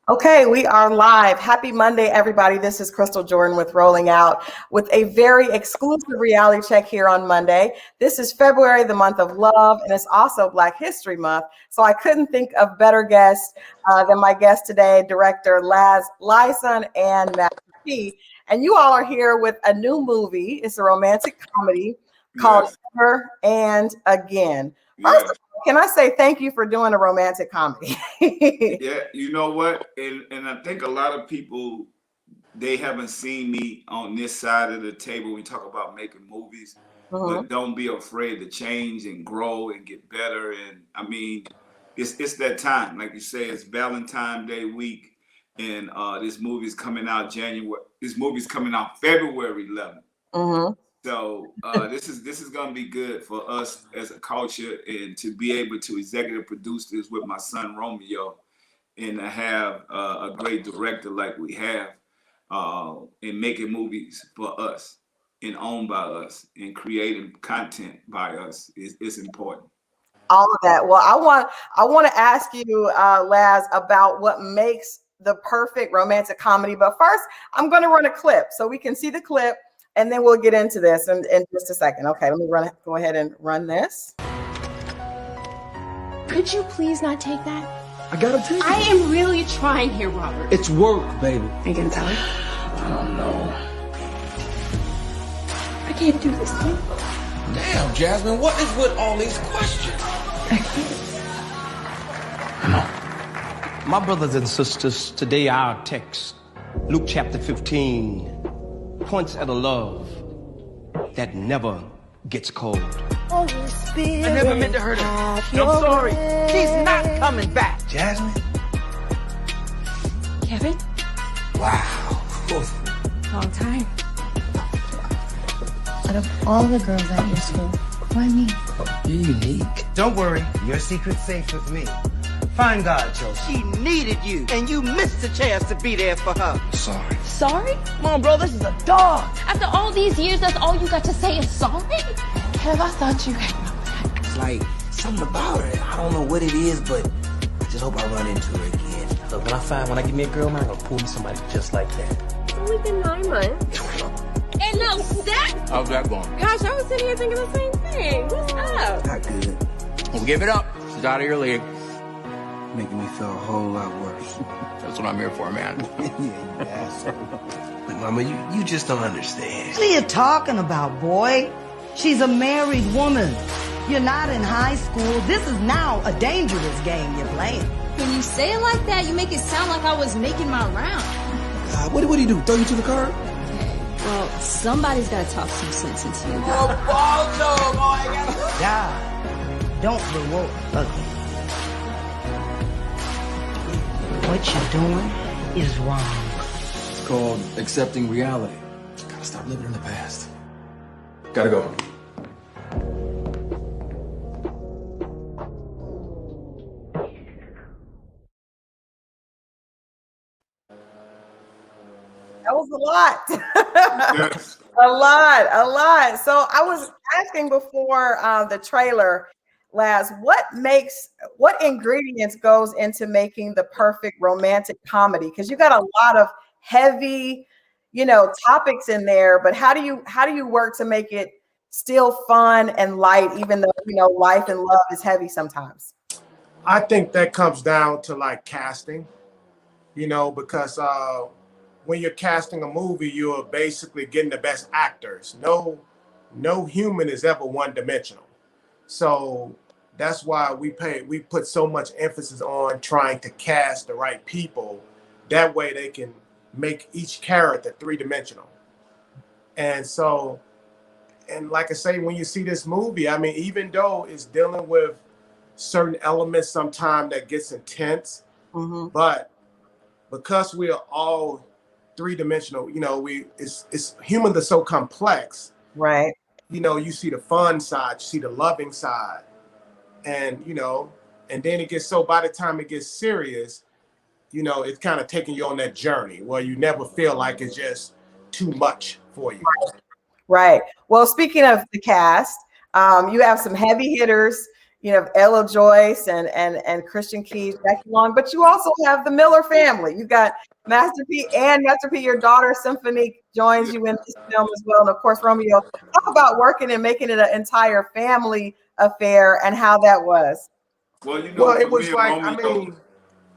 Okay, we are live. Happy Monday, everybody. This is Christal Jordan with Rolling Out with a very exclusive reality check here on Monday. This is February, the month of love, and it's also Black History Month. So I couldn't think of better guests than my guest today, director LazRael Lison and Master P. And you all are here with a new movie. It's a romantic comedy called Ever and Again. First of all, can I say thank you for doing a romantic comedy? Yeah, you know what? And I think a lot of people, they haven't seen me on this side of the table. We talk about making movies, but don't be afraid to change and grow and get better. And I mean, it's that time. Like you say, it's Valentine's Day week, and this movie's coming out January. This movie's coming out February 11th. So this is gonna be good for us as a culture, and to be able to executive produce this with my son Romeo, and to have a great director like we have, and making movies for us and owned by us and creating content by us is important. All of that. Well, I want to ask you, Laz, about what makes the perfect romantic comedy. But first, I'm going to run a clip so we can see the clip. And then we'll get into this in just a second. Okay, let me go ahead and run this. Could you please not take that? I gotta take it. I am really trying here, Robert. It's work, baby. Are you gonna tell her? I don't know. I can't do this thing. Damn, Jasmine, what is with all these questions? I can't. My brothers and sisters, today our text, Luke chapter 15, points at a love that never gets cold. I never meant to hurt her. I'm sorry. She's not coming back. Jasmine? Kevin? Wow. Long time. Out of all the girls at your school, why me? You're unique. Don't worry, your secret's safe with me. Find God, Chelsea. She needed you, and you missed the chance to be there for her. Sorry. Sorry? Come on, bro, this is a dog. After all these years, that's all you got to say is sorry? Kev, I thought you had my back. It's like something about her. I don't know what it is, but I just hope I run into her again. Look, when I get me a girl, man, I'm gonna pull me somebody just like that. It's only been 9 months. And no sex? How's that going? Gosh, I was sitting here thinking the same thing. What's up? Not good. Well, give it up. She's out of your league. Making me feel a whole lot worse. That's what I'm here for, man. Yeah, you asshole. Look, Mama, you just don't understand. What are you talking about, boy? She's a married woman. You're not in high school. This is now a dangerous game you're playing. When you say it like that, you make it sound like I was making my round. What do you do? Throw you to the curb? Well, somebody's got to talk some sense into you. God, don't reward ugly. What you're doing is wrong. It's called accepting reality. Gotta stop living in the past. Gotta go. That was a lot. Yes. A lot. So I was asking before the trailer, Laz, what ingredients goes into making the perfect romantic comedy? Because you got a lot of heavy, topics in there, but how do you work to make it still fun and light, even though, life and love is heavy sometimes? I think that comes down to like casting, because when you're casting a movie, you're basically getting the best actors. No human is ever one-dimensional. So that's why we put so much emphasis on trying to cast the right people. That way they can make each character three-dimensional. And like I say, when you see this movie, I mean, even though it's dealing with certain elements sometimes that gets intense, but because we are all three-dimensional, it's humans are so complex. Right. You see the fun side, you see the loving side, and and then it gets so by the time it gets serious, it's kind of taking you on that journey where you never feel like it's just too much for you. Right. Well, speaking of the cast, you have some heavy hitters you know, Ella Joyce and Christian Keys, Becky Long, but you also have the Miller family. You got Master P, and Master P, your daughter Symphony joins you in this film as well. And of course, Romeo. Talk about working and making it an entire family affair and how that was. Well, you know, it was like, Romeo, I mean,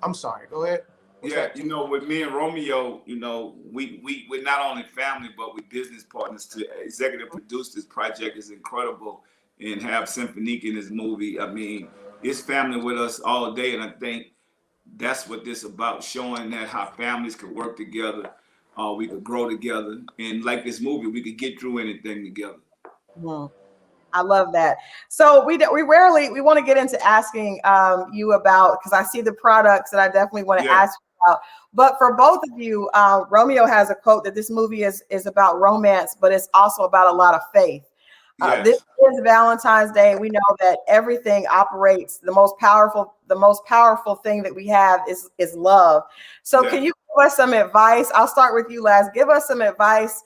I'm sorry, go ahead. You know, with me and Romeo, you know, we're not only family, but we're business partners. To executive produce this project is incredible, and have Symphonique in this movie. I mean, it's family with us all day, and I think that's what this about, showing that how families can work together, we could grow together, and like this movie, we could get through anything together. I love that. So we want to get into asking you about, because I see the products that I definitely want to ask you about. But for both of you, Romeo has a quote that this movie is about romance, but it's also about a lot of faith. This is Valentine's Day. We know that everything operates. The most powerful thing that we have is love. So can you give us some advice? I'll start with you, Laz. Give us some advice.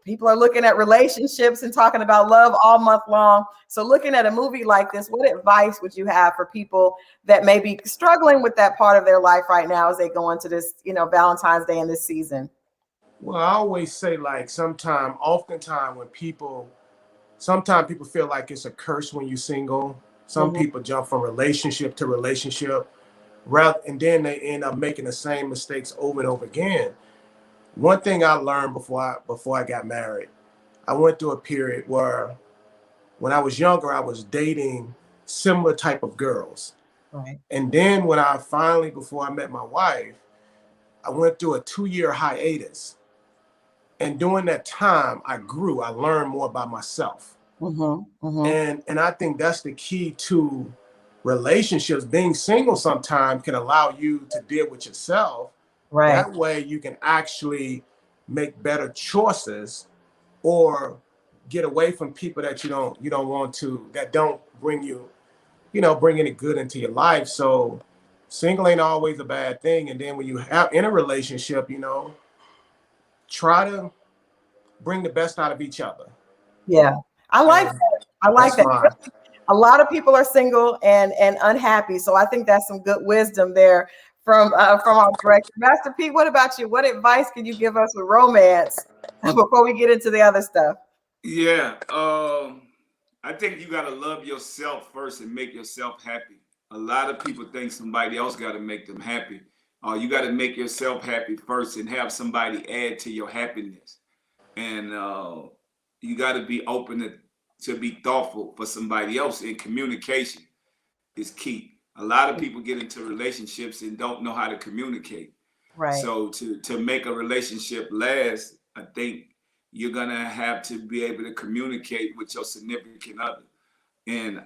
People are looking at relationships and talking about love all month long. So looking at a movie like this, what advice would you have for people that may be struggling with that part of their life right now as they go into this, you know, Valentine's Day and this season? Well, I always say, like, oftentimes people feel like it's a curse when you're single. Some people jump from relationship to relationship, and then they end up making the same mistakes over and over again. One thing I learned before I got married, I went through a period where when I was younger, I was dating similar type of girls. Right. And then before I met my wife, I went through a 2-year hiatus. And during that time, I grew. I learned more about myself. And I think that's the key to relationships. Being single sometimes can allow you to deal with yourself. Right. That way you can actually make better choices or get away from people that you don't want to, that don't bring bring any good into your life. So single ain't always a bad thing. And then when you have in a relationship, try to bring the best out of each other. Yeah. I like that. I like that. A lot of people are single and unhappy. So I think that's some good wisdom there from our director. Master P, what about you? What advice can you give us with romance before we get into the other stuff? Yeah, I think you gotta love yourself first and make yourself happy. A lot of people think somebody else gotta make them happy. You gotta make yourself happy first and have somebody add to your happiness. And you gotta be open to be thoughtful for somebody else, and communication is key. A lot of people get into relationships and don't know how to communicate. Right. So to make a relationship last, I think you're gonna have to be able to communicate with your significant other. And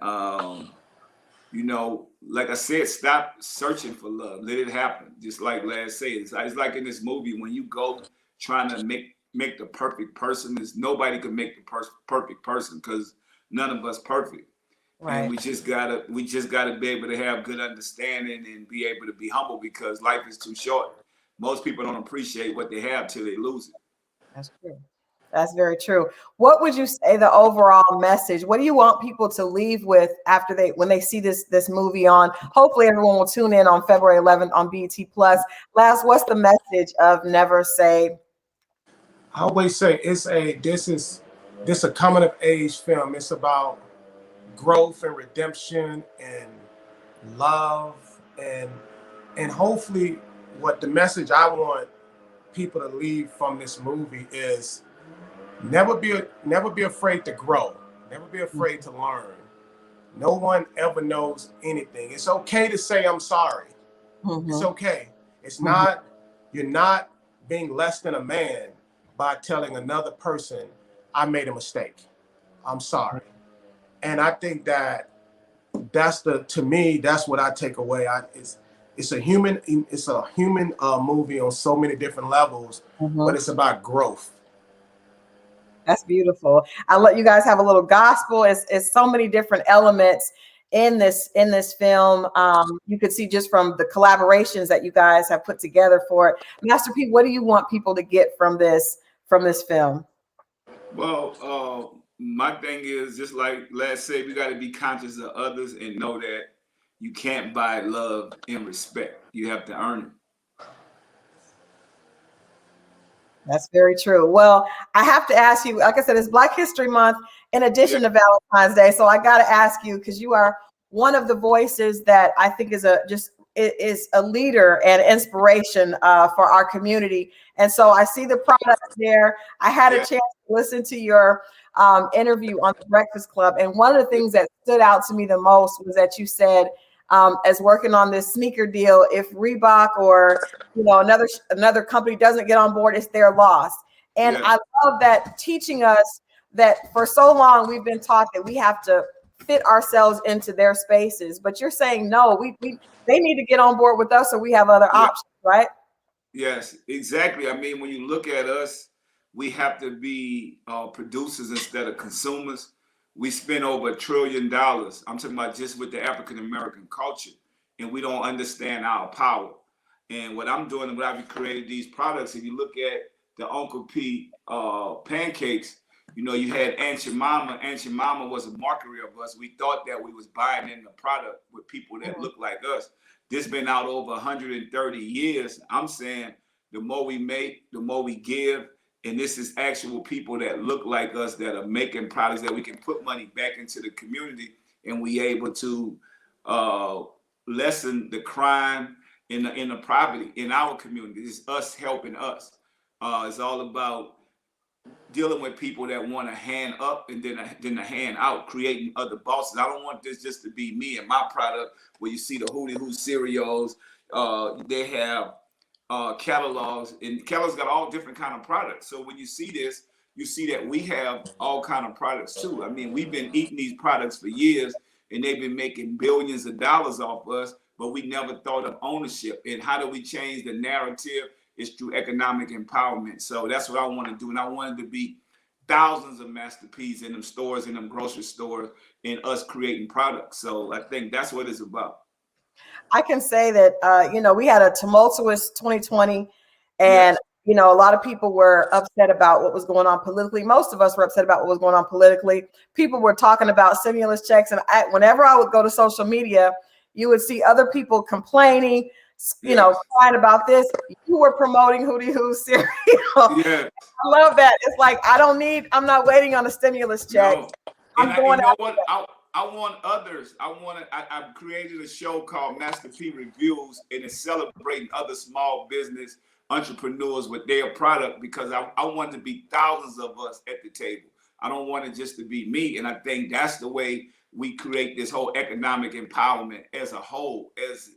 like I said, stop searching for love. Let it happen. Just like Laz said, it's like in this movie, when you go trying to make the perfect person, nobody can make the perfect person, because none of us perfect. Right. And we just gotta be able to have good understanding and be able to be humble, because life is too short. Most people don't appreciate what they have till they lose it. That's true. That's very true. What would you say the overall message? What do you want people to leave with after when they see this movie on? Hopefully everyone will tune in on February 11th on BET Plus. Laz, what's the message of Never Say? I always say this a coming of age film. It's about growth and redemption and love, and hopefully what the message I want people to leave from this movie is never be afraid to grow, never be afraid to learn. No one ever knows anything. It's okay to say I'm sorry. It's okay. It's not, you're not being less than a man by telling another person, I made a mistake, I'm sorry. And I think to me, that's what I take away. It's a human movie on so many different levels, but it's about growth. That's beautiful. I'll let you guys have a little gospel. It's so many different elements in this film. You could see just from the collaborations that you guys have put together for it. Master P, what do you want people to get from this film? Well, my thing is just like let's say we got to be conscious of others and know that you can't buy love and respect. You have to earn it. That's very true. Well, I have to ask you, like I said, it's Black History Month in addition to Valentine's Day. So I got to ask you, because you are one of the voices that I think is a leader and inspiration for our community. And so I see the products there. I had a chance to listen to your interview on the Breakfast Club. And one of the things that stood out to me the most was that you said, as working on this sneaker deal, if Reebok or another company doesn't get on board, it's their loss. And I love that, teaching us that for so long we've been taught that we have to fit ourselves into their spaces. But you're saying no, they need to get on board with us, or we have other options, right? Yes, exactly. I mean, when you look at us, we have to be producers instead of consumers. We spend over $1 trillion. I'm talking about just with the African American culture, and we don't understand our power. And what I'm doing, when I've created these products, if you look at the Uncle P pancakes, you had Aunt Jemima. Aunt Jemima was a marketer of us. We thought that we was buying in the product with people that look like us. This been out over 130 years. I'm saying the more we make, the more we give. And this is actual people that look like us that are making products that we can put money back into the community, and we able to lessen the crime in the poverty in our community. It's us helping us. It's all about dealing with people that want to hand up and then a hand out, creating other bosses. I don't want this just to be me and my product where you see the Hootie Hoo cereals. They have catalogs, and catalogs got all different kind of products. So when you see this, you see that we have all kind of products too. I mean, we've been eating these products for years, and they've been making billions of dollars off us, but we never thought of ownership. And how do we change the narrative? It's through economic empowerment. So that's what I want to do. And I wanted to be thousands of Master P's in them stores, in them grocery stores, and us creating products. So I think that's what it's about. I can say that, we had a tumultuous 2020, and, a lot of people were upset about what was going on politically. Most of us were upset about what was going on politically. People were talking about stimulus checks. And whenever I would go to social media, you would see other people complaining, crying about this. You were promoting Hootie Hoo cereal. I love that. It's like, I'm not waiting on a stimulus check. No. I'm going out. I want others. I've created a show called Master P Reviews, and it's celebrating other small business entrepreneurs with their product, because I want to be thousands of us at the table. I don't want it just to be me. And I think that's the way we create this whole economic empowerment as a whole, as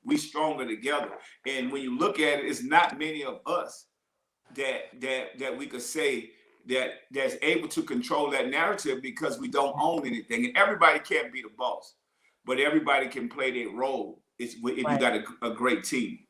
we stronger together. And when you look at it, it's not many of us that we could say that's able to control that narrative, because we don't own anything. And everybody can't be the boss, but everybody can play their role if you got a great team.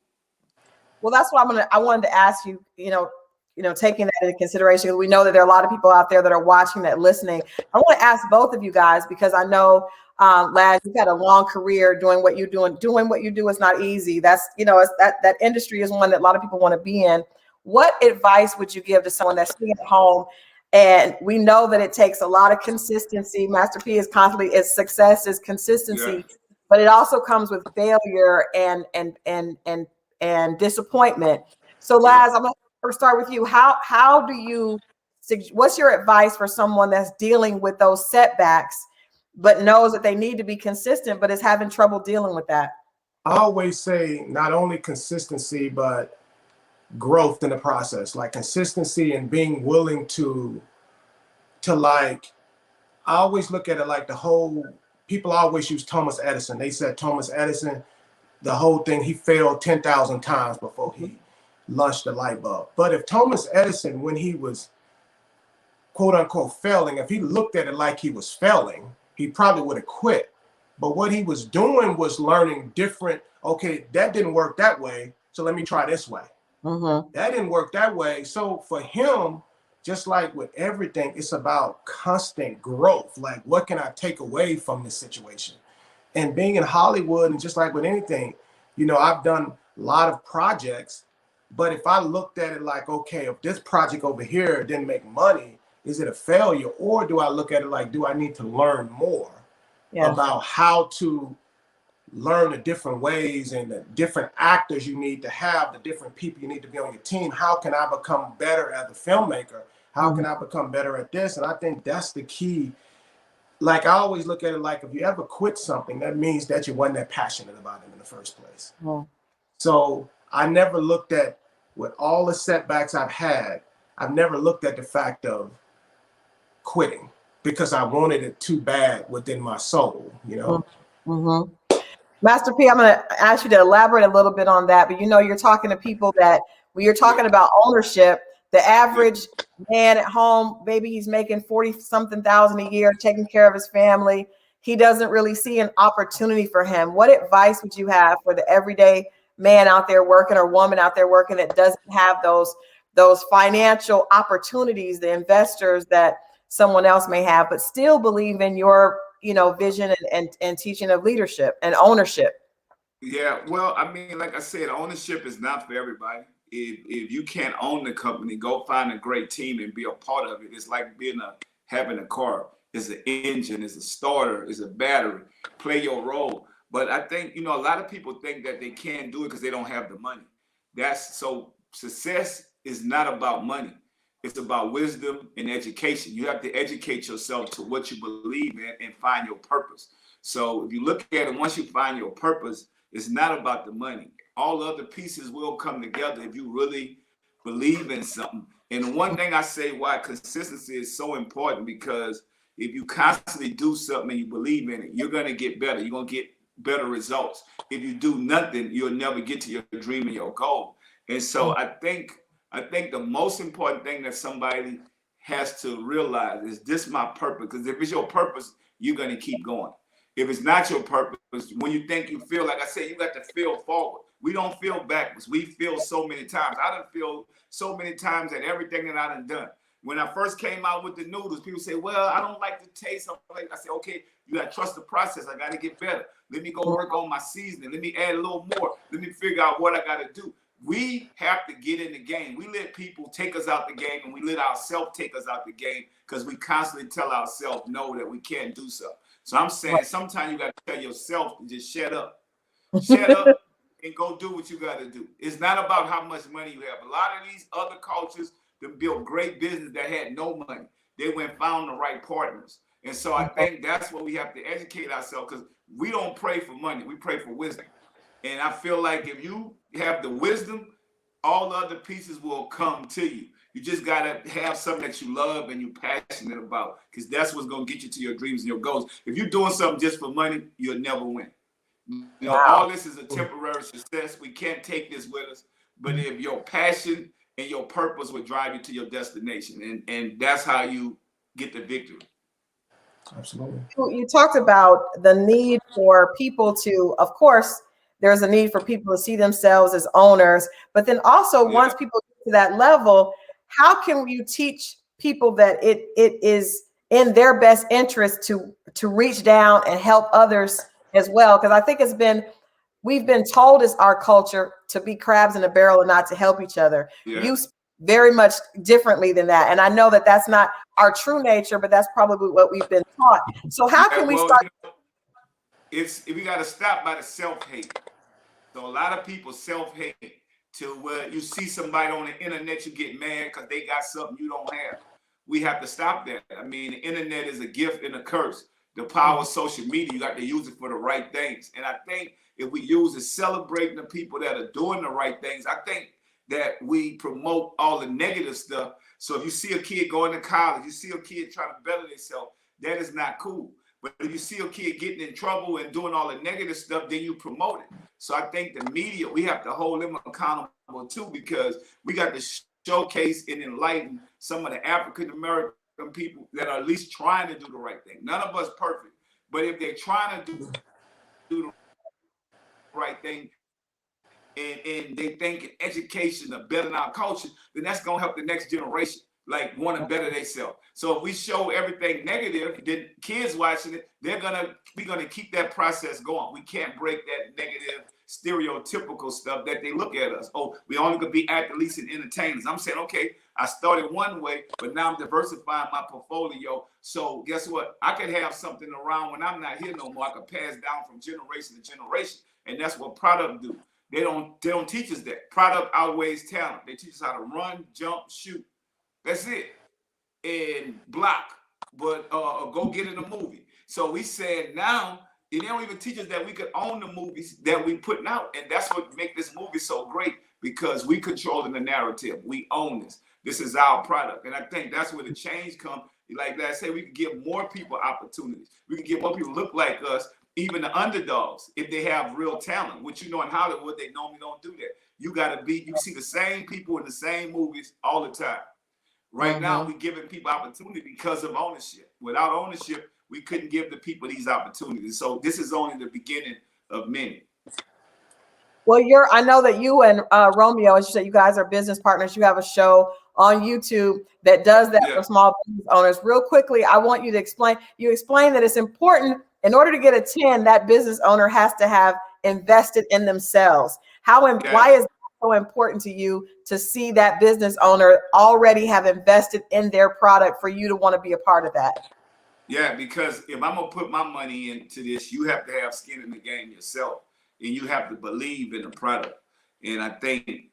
Well, that's what I wanted to ask you, taking that into consideration, because we know that there are a lot of people out there that are watching, that listening. I want to ask both of you guys, because I know, Laz, you've had a long career doing what you're doing. Doing what you do is not easy. That's, that industry is one that a lot of people want to be in. What advice would you give to someone that's sitting at home? And we know that it takes a lot of consistency. Master P is constantly, its success is consistency, but it also comes with failure and disappointment. So Laz, I'm going to first start with you. How do you, what's your advice for someone that's dealing with those setbacks, but knows that they need to be consistent, but is having trouble dealing with that? I always say not only consistency, but growth in the process, like consistency and being willing to like, I always look at it like people always use Thomas Edison. They said Thomas Edison, the whole thing, he failed 10,000 times before he launched the light bulb. But if Thomas Edison, when he was quote unquote failing, if he looked at it like he was failing, he probably would have quit. But what he was doing was learning different, okay, that didn't work that way, so let me try this way. That didn't work that way. So for him, just like with everything, it's about constant growth. Like, what can I take away from this situation? And being in Hollywood, and just like with anything, I've done a lot of projects, but if I looked at it like, okay, if this project over here didn't make money, is it a failure? Or do I look at it like, do I need to learn more about how to learn the different ways and the different actors you need to have, the different people you need to be on your team? How can I become better as a filmmaker? How can I become better at this? And I think that's the key. Like, I always look at it like, if you ever quit something, that means that you wasn't that passionate about it in the first place. So I never looked at, with all the setbacks I've had, I've never looked at the fact of quitting because I wanted it too bad within my soul, you know? Master P, I'm going to ask you to elaborate a little bit on that, but you're talking to people that, when you're talking about ownership, the average man at home, maybe he's making 40-something thousand a year, taking care of his family. He doesn't really see an opportunity for him. What advice would you have for the everyday man out there working or woman out there working that doesn't have those financial opportunities, the investors that someone else may have, but still believe in your vision and teaching of leadership and ownership? Yeah, well, I mean, like I said, ownership is not for everybody. If you can't own the company, go find a great team and be a part of it. It's like having a car. It's an engine, it's a starter, it's a battery. Play your role. But I think, a lot of people think that they can't do it because they don't have the money. So success is not about money. It's about wisdom and education. You have to educate yourself to what you believe in and find your purpose. So if you look at it, once you find your purpose, it's not about the money. All other pieces will come together if you really believe in something. And one thing I say why consistency is so important, because if you constantly do something and you believe in it, you're going to get better. You're going to get better results. If you do nothing, you'll never get to your dream and your goal. And so I think the most important thing that somebody has to realize is, this my purpose? Because if it's your purpose, you're going to keep going. If it's not your purpose, when you think you feel, like I said, you got to feel forward. We don't feel backwards. We feel so many times. I done feel so many times at everything that I done. When I first came out with the noodles, people say, well, I don't like the taste of it. I said, okay, you got to trust the process. I got to get better. Let me go work on my seasoning. Let me add a little more. Let me figure out what I got to do. We have to get in the game. We let people take us out the game, and we let ourselves take us out the game because we constantly tell ourselves no, that we can't do something. So I'm saying sometimes you got to tell yourself to just shut up. Shut up and go do what you got to do. It's not about how much money you have. A lot of these other cultures that built great business that had no money, they went and found the right partners. And so I think that's what we have to educate ourselves, because we don't pray for money. We pray for wisdom. And I feel like if you have the wisdom, all the other pieces will come to you. You just got to have something that you love and you're passionate about, because that's what's going to get you to your dreams and your goals. If you're doing something just for money, you'll never win. All this is a temporary success. We can't take this with us. But if your passion and your purpose will drive you to your destination, and that's how you get the victory. Absolutely. You talked about the need for people to, of course, there's a need for people to see themselves as owners, but then also once people get to that level, how can you teach people that it is in their best interest to reach down and help others as well? Because I think we've been told as our culture to be crabs in a barrel and not to help each other. You very much differently than that. And I know that that's not our true nature, but that's probably what we've been taught. So how can we start? We got to stop by the self-hate. So a lot of people self-hate to where you see somebody on the internet, you get mad because they got something you don't have. We have to stop that. I mean, the internet is a gift and a curse. The power of social media, you got to use it for the right things. And I think if we use it celebrating the people that are doing the right things, I think that we promote all the negative stuff. So if you see a kid going to college, you see a kid trying to better themselves, that is not cool. But if you see a kid getting in trouble and doing all the negative stuff, then you promote it. So I think the media, we have to hold them accountable too, because we got to showcase and enlighten some of the African-American people that are at least trying to do the right thing. None of us perfect, but if they're trying to do the right thing, and they think education is better than our culture, then that's going to help the next generation. like want to better themselves. So if we show everything negative, then kids watching it, we're gonna keep that process going. We can't break that negative, stereotypical stuff that they look at us. Oh, we only gonna be athletes and entertainers. I'm saying, okay, I started one way, but now I'm diversifying my portfolio. So guess what? I could have something around when I'm not here no more. I could pass down from generation to generation, and that's what product do. They don't teach us that. Product outweighs talent. They teach us how to run, jump, shoot. That's it. And block, but go get in a movie. So we said now, and they don't even teach us that we could own the movies that we putting out. And that's what make this movie so great, because we controlling the narrative. We own this. This is our product. And I think that's where the change comes. Like I say, we can give more people opportunities. We can give more people look like us, even the underdogs, if they have real talent, which, you know, in Hollywood, they normally don't do that. You see the same people in the same movies all the time. Right now, we're giving people opportunity because of ownership. Without ownership, we couldn't give the people these opportunities. So this is only the beginning of many. Well, I know that you and Romeo, as you said, you guys are business partners. You have a show on YouTube that does that for small business owners. Real quickly, I want you to explain. You explain that it's important, in order to get a 10, that business owner has to have invested in themselves. Why is that so important to you, to see that business owner already have invested in their product for you to want to be a part of that? Yeah, because if I'm gonna put my money into this, you have to have skin in the game yourself, and you have to believe in the product. And I think,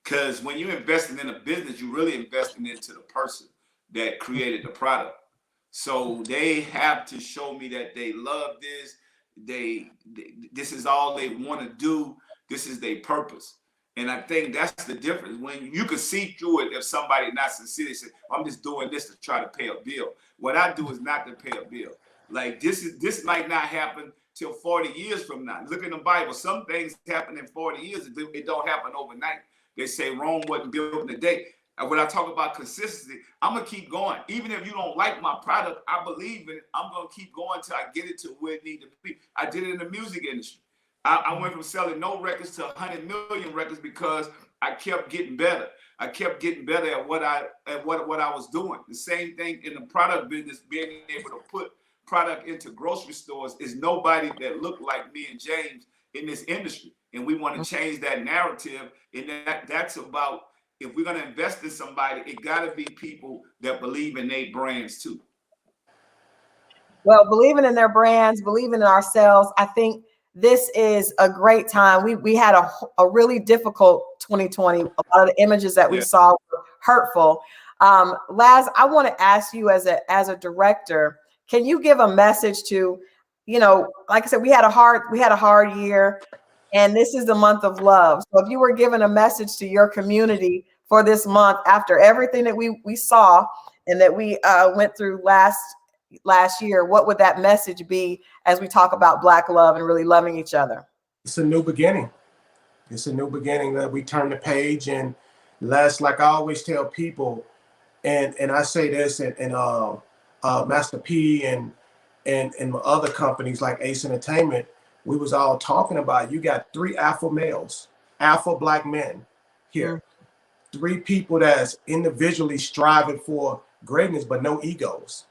because when you're investing in a business, you're really investing into the person that created the product. So they have to show me that they love this. This is all they want to do. This is their purpose. And I think that's the difference. When you can see through it, if somebody not sincere, they say, I'm just doing this to try to pay a bill. What I do is not to pay a bill. Like this might not happen till 40 years from now. Look in the Bible. Some things happen in 40 years. It don't happen overnight. They say Rome wasn't built in a day. And when I talk about consistency, I'm going to keep going. Even if you don't like my product, I believe in it. I'm going to keep going till I get it to where it needs to be. I did it in the music industry. I went from selling no records to 100 million records because I kept getting better. I kept getting better at what I was doing. The same thing in the product business, being able to put product into grocery stores. Is nobody that looked like me and James in this industry. And we want to change that narrative. And that's about, if we're going to invest in somebody, it got to be people that believe in their brands too. Well, believing in their brands, believing in ourselves, I think this is a great time. We had a really difficult 2020. A lot of the images that we saw were hurtful. Laz, I want to ask you as a director, can you give a message to, like I said, we had a hard year, and this is the month of love. So if you were giving a message to your community for this month, after everything that we saw and that we went through last year, what would that message be as we talk about Black love and really loving each other? It's a new beginning. It's a new beginning that we turn the page. And Les, like I always tell people, and I say this, and Master P and my other companies like Ace Entertainment, we was all talking about, you got 3 alpha males, alpha Black men here. 3 people that's individually striving for greatness, but no egos.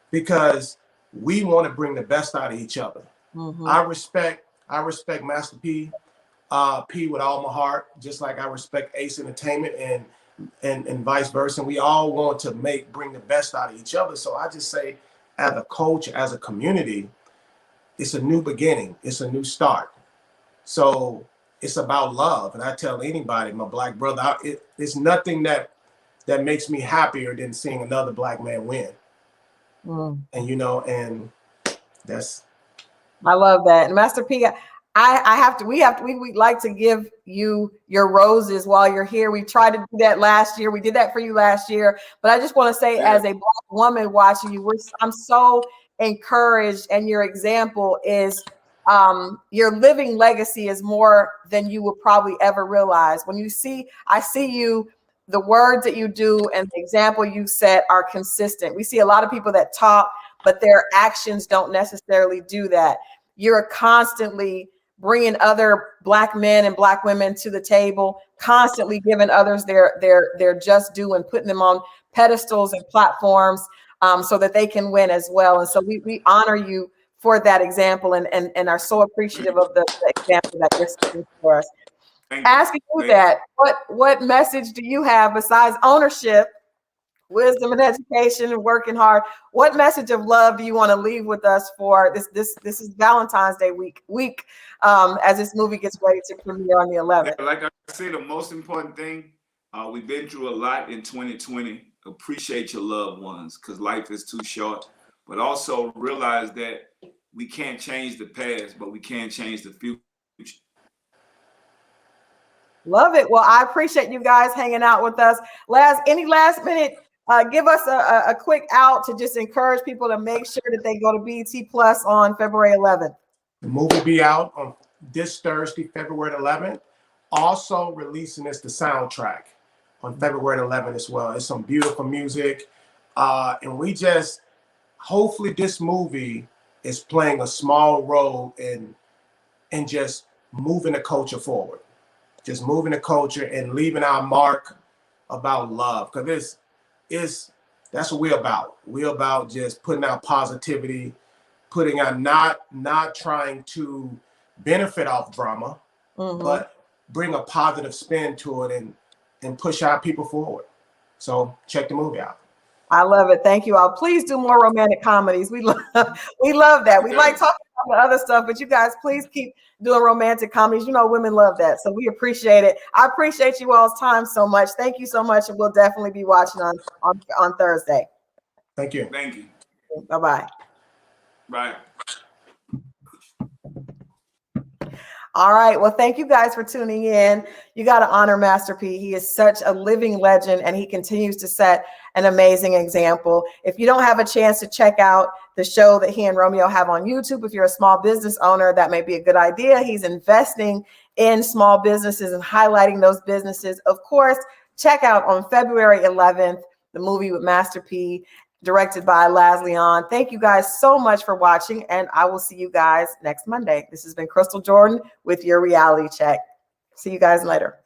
Because we want to bring the best out of each other. I respect Master P with all my heart, just like I respect Ace Entertainment and vice versa. And we all want to bring the best out of each other. So I just say, as a culture, as a community, it's a new beginning. It's a new start. So it's about love. And I tell anybody, my Black brother, it's nothing that makes me happier than seeing another Black man win. And and that's, I love that. And Master P, we like to give you your roses while you're here. We tried to do that last year. We did that for you last year. But I just want to say, as a Black woman watching you, I'm so encouraged, and your example is your living legacy is more than you would probably ever realize. I see you. The words that you do and the example you set are consistent. We see a lot of people that talk, but their actions don't necessarily do that. You're constantly bringing other Black men and Black women to the table, constantly giving others their just due and putting them on pedestals and platforms so that they can win as well. And so we honor you for that example and are so appreciative of the example that you're setting for us. Asking you that, what message do you have besides ownership, wisdom and education and working hard? What message of love do you want to leave with us for this is Valentine's Day week as this movie gets ready to premiere on the 11th? Like I say, the most important thing, we've been through a lot in 2020. Appreciate your loved ones because life is too short, but also realize that we can't change the past, but we can change the future. Love it. Well, I appreciate you guys hanging out with us. Laz, any last minute, give us a quick out to just encourage people to make sure that they go to BET Plus on February 11th. The movie will be out on this Thursday, February 11th. Also releasing the soundtrack on February 11th as well. It's some beautiful music. And we just, hopefully this movie is playing a small role in just moving the culture forward. Just moving the culture and leaving our mark about love. Because that's what we're about. We're about just putting out positivity, putting out not trying to benefit off drama, but bring a positive spin to it and push our people forward. So check the movie out. I love it. Thank you all. Please do more romantic comedies. We love that. We like talking about the other stuff, but you guys, please keep doing romantic comedies. You know, women love that. So we appreciate it. I appreciate you all's time so much. Thank you so much. And we'll definitely be watching on Thursday. Thank you. Thank you. Bye-bye. Bye. All right. Well, thank you guys for tuning in. You got to honor Master P. He is such a living legend and he continues to set an amazing example. If you don't have a chance to check out the show that he and Romeo have on YouTube, if you're a small business owner, that may be a good idea. He's investing in small businesses and highlighting those businesses. Of course, check out on February 11th, the movie with Master P, directed by LazRael. Thank you guys so much for watching, and I will see you guys next Monday. This has been Christal Jordan with your reality check. See you guys later.